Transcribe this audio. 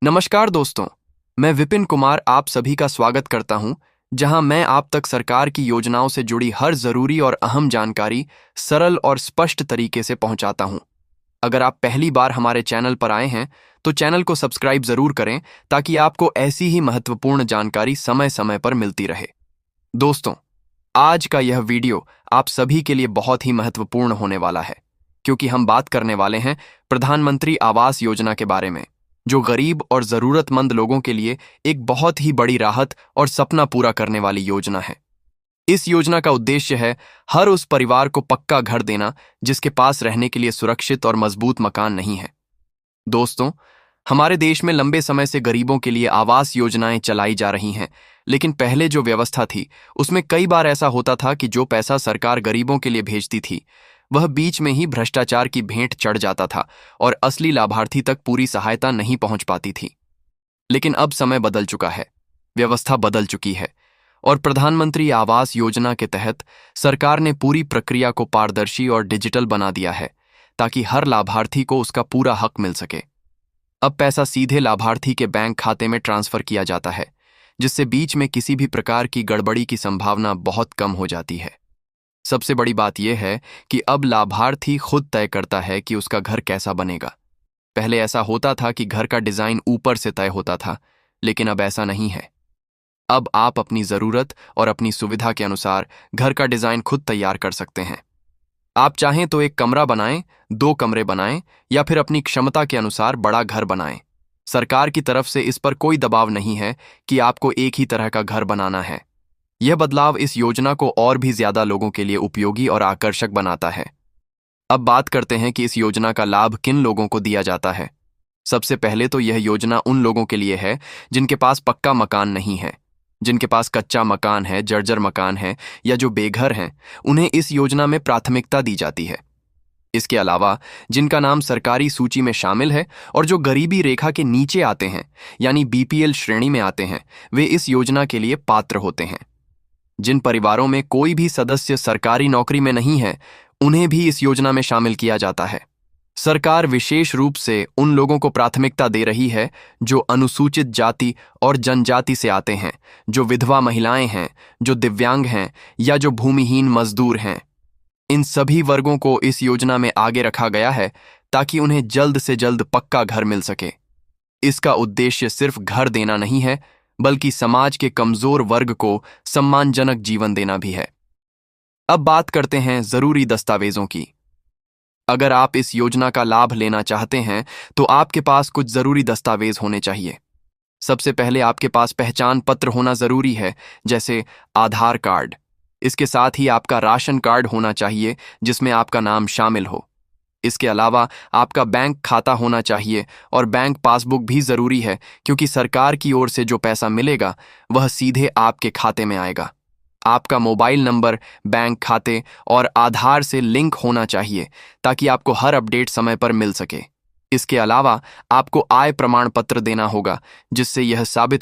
नमस्कार दोस्तों, मैं विपिन कुमार आप सभी का स्वागत करता हूं, जहां मैं आप तक सरकार की योजनाओं से जुड़ी हर जरूरी और अहम जानकारी सरल और स्पष्ट तरीके से पहुंचाता हूं। अगर आप पहली बार हमारे चैनल पर आए हैं, तो चैनल को सब्सक्राइब जरूर करें ताकि आपको ऐसी ही महत्वपूर्ण जानकारी समय समय पर मिलती रहे। दोस्तों, आज का यह वीडियो आप सभी के लिए बहुत ही महत्वपूर्ण होने वाला है, क्योंकि हम बात करने वाले हैं प्रधानमंत्री आवास योजना के बारे में, जो गरीब और जरूरतमंद लोगों के लिए एक बहुत ही बड़ी राहत और सपना पूरा करने वाली योजना है। इस योजना का उद्देश्य है हर उस परिवार को पक्का घर देना जिसके पास रहने के लिए सुरक्षित और मजबूत मकान नहीं है। दोस्तों, हमारे देश में लंबे समय से गरीबों के लिए आवास योजनाएं चलाई जा रही हैं, लेकिन पहले जो व्यवस्था थी उसमें कई बार ऐसा होता था कि जो पैसा सरकार गरीबों के लिए भेजती थी वह बीच में ही भ्रष्टाचार की भेंट चढ़ जाता था और असली लाभार्थी तक पूरी सहायता नहीं पहुंच पाती थी। लेकिन अब समय बदल चुका है, व्यवस्था बदल चुकी है और प्रधानमंत्री आवास योजना के तहत सरकार ने पूरी प्रक्रिया को पारदर्शी और डिजिटल बना दिया है ताकि हर लाभार्थी को उसका पूरा हक मिल सके। अब पैसा सीधे लाभार्थी के बैंक खाते में ट्रांसफर किया जाता है, जिससे बीच में किसी भी प्रकार की गड़बड़ी की संभावना बहुत कम हो जाती है। सबसे बड़ी बात यह है कि अब लाभार्थी खुद तय करता है कि उसका घर कैसा बनेगा। पहले ऐसा होता था कि घर का डिजाइन ऊपर से तय होता था, लेकिन अब ऐसा नहीं है। अब आप अपनी जरूरत और अपनी सुविधा के अनुसार घर का डिजाइन खुद तैयार कर सकते हैं। आप चाहें तो एक कमरा बनाएं, 2 कमरे बनाएं या फिर अपनी क्षमता के अनुसार बड़ा घर बनाएं। सरकार की तरफ से इस पर कोई दबाव नहीं है कि आपको एक ही तरह का घर बनाना है। यह बदलाव इस योजना को और भी ज्यादा लोगों के लिए उपयोगी और आकर्षक बनाता है। अब बात करते हैं कि इस योजना का लाभ किन लोगों को दिया जाता है। सबसे पहले तो यह योजना उन लोगों के लिए है जिनके पास पक्का मकान नहीं है, जिनके पास कच्चा मकान है, जर्जर मकान है या जो बेघर हैं, उन्हें इस योजना में प्राथमिकता दी जाती है। इसके अलावा जिनका नाम सरकारी सूची में शामिल है और जो गरीबी रेखा के नीचे आते हैं, यानी बीपीएल श्रेणी में आते हैं, वे इस योजना के लिए पात्र होते हैं। जिन परिवारों में कोई भी सदस्य सरकारी नौकरी में नहीं है, उन्हें भी इस योजना में शामिल किया जाता है। सरकार विशेष रूप से उन लोगों को प्राथमिकता दे रही है जो अनुसूचित जाति और जनजाति से आते हैं, जो विधवा महिलाएं हैं, जो दिव्यांग हैं या जो भूमिहीन मजदूर हैं। इन सभी वर्गों को इस योजना में आगे रखा गया है ताकि उन्हें जल्द से जल्द पक्का घर मिल सके। इसका उद्देश्य सिर्फ घर देना नहीं है, बल्कि समाज के कमजोर वर्ग को सम्मानजनक जीवन देना भी है। अब बात करते हैं जरूरी दस्तावेजों की। अगर आप इस योजना का लाभ लेना चाहते हैं तो आपके पास कुछ जरूरी दस्तावेज होने चाहिए। सबसे पहले आपके पास पहचान पत्र होना जरूरी है, जैसे आधार कार्ड। इसके साथ ही आपका राशन कार्ड होना चाहिए जिसमें आपका नाम शामिल हो। इसके अलावा आपका बैंक खाता होना चाहिए और बैंक पासबुक भी जरूरी है, क्योंकि सरकार की ओर से जो पैसा मिलेगा वह सीधे आपके खाते में आएगा। आपका मोबाइल नंबर बैंक खाते और आधार से लिंक होना चाहिए ताकि आपको हर अपडेट समय पर मिल सके। इसके अलावा आपको आय प्रमाण पत्र देना होगा, जिससे यह साबित